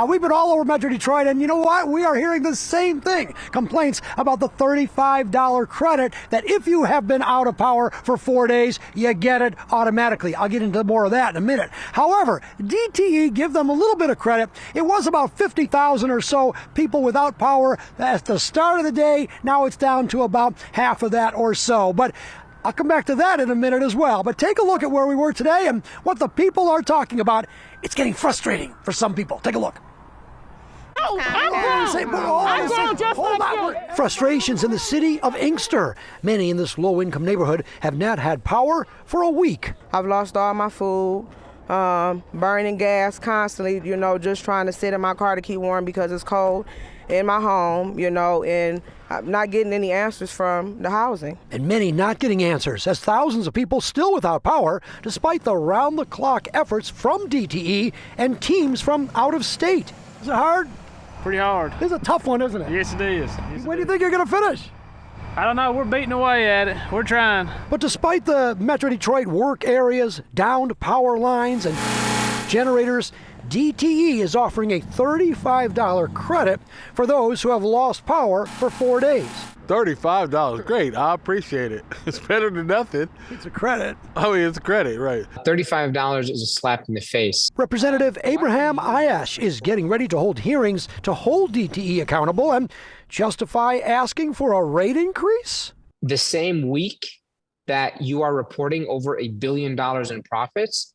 We've been all over Metro Detroit, and you know what? We are hearing the same thing. Complaints about the $35 credit that if you have been out of power for 4 days, you get it automatically. I'll get into more of that in a minute. However, DTE give them a little bit of credit. It was about 50,000 or so people without power at the start of the day. Now it's down to about half of that or so. But I'll come back to that in a minute as well. But take a look at where we were today and what the people are talking about. It's getting frustrating for some people. Take a look. Frustrations in the city of Inkster. Many in this low-income neighborhood have not had power for a week. I've lost all my food, burning gas constantly, just trying to sit in my car to keep warm because it's cold in my home, and I'm not getting any answers from the housing. And many not getting answers, as thousands of people still without power, despite the round-the-clock efforts from DTE and teams from out of state. Is it hard? Pretty hard. It's a tough one, isn't it? Yes, it is. When do you think you're going to finish? I don't know. We're beating away at it. We're trying. But despite the Metro Detroit work areas, downed power lines, and generators, DTE is offering a $35 credit for those who have lost power for 4 days. $35, great. I appreciate it. It's better than nothing. It's a credit. Oh, yeah, it's a credit, right. $35 is a slap in the face. Representative Abraham Ayash is getting ready to hold hearings to hold DTE accountable and justify asking for a rate increase. The same week that you are reporting over $1 billion in profits,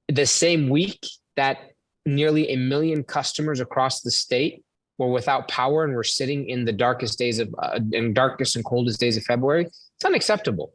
the same week that nearly 1 million customers across the state were without power and were sitting in the darkest days of darkest and coldest days of February. It's unacceptable.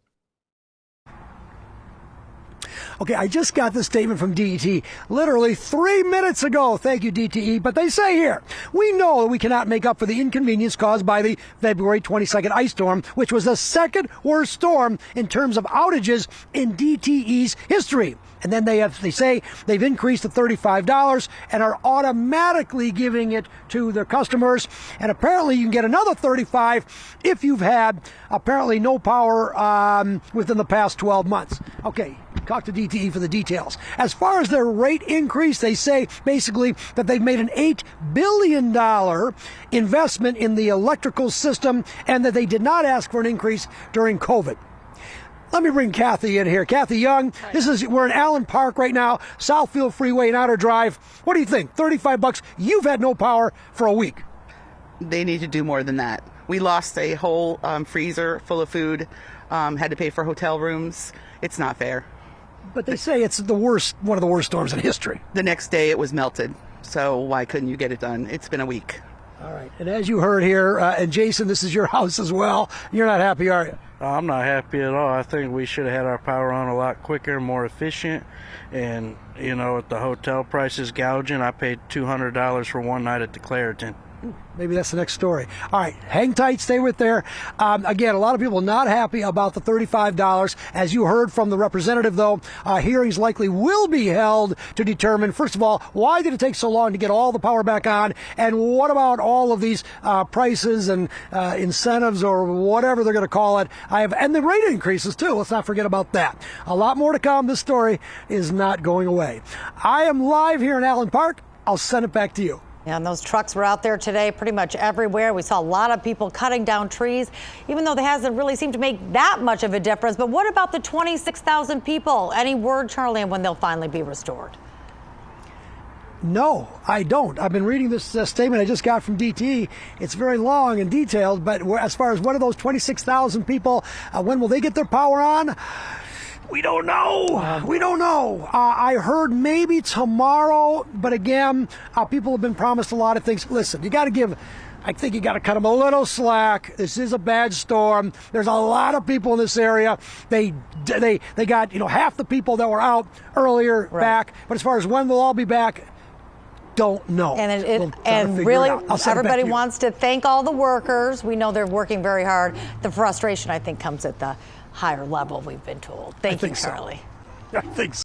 Okay, I just got this statement from DTE literally 3 minutes ago. Thank you, DTE. But they say here, we know that we cannot make up for the inconvenience caused by the February 22nd ice storm, which was the second worst storm in terms of outages in DTE's history. And then they say they've increased to $35 and are automatically giving it to their customers. And apparently you can get another $35 if you've had apparently no power within the past 12 months. Okay, talk to DTE for the details. As far as their rate increase, they say basically that they've made an $8 billion investment in the electrical system and that they did not ask for an increase during COVID. Let me bring Kathy in here. Kathy Young, we're in Allen Park right now, Southfield Freeway and Outer Drive. What do you think? $35, you've had no power for a week. They need to do more than that. We lost a whole freezer full of food, had to pay for hotel rooms. It's not fair. But they say it's one of the worst storms in history. The next day it was melted, so why couldn't you get it done? It's been a week. All right, and as you heard here, and Jason, this is your house as well. You're not happy, are you? I'm not happy at all. I think we should have had our power on a lot quicker, more efficient. And, with the hotel prices gouging, I paid $200 for one night at the Claritin. Maybe that's the next story. All right, hang tight, stay with there. Again, a lot of people not happy about the $35. As you heard from the representative, though, hearings likely will be held to determine, first of all, why did it take so long to get all the power back on? And what about all of these prices and incentives or whatever they're going to call it? And the rate increases, too. Let's not forget about that. A lot more to come. This story is not going away. I am live here in Allen Park. I'll send it back to you. And those trucks were out there today pretty much everywhere. We saw a lot of people cutting down trees, even though they hasn't really seemed to make that much of a difference. But what about the 26,000 people? Any word, Charlie, on when they'll finally be restored? No, I don't. I've been reading this statement I just got from DTE. It's very long and detailed, but as far as one of those 26,000 people, when will they get their power on? We don't know. We don't know. I heard maybe tomorrow, but again, people have been promised a lot of things. Listen, I think you got to cut them a little slack. This is a bad storm. There's a lot of people in this area. They got half the people that were out earlier back, but as far as when they'll all be back, don't know. And really, everybody wants to thank all the workers. We know they're working very hard. The frustration, I think, comes at the higher level, we've been told. Thank you, Charlie. I think so.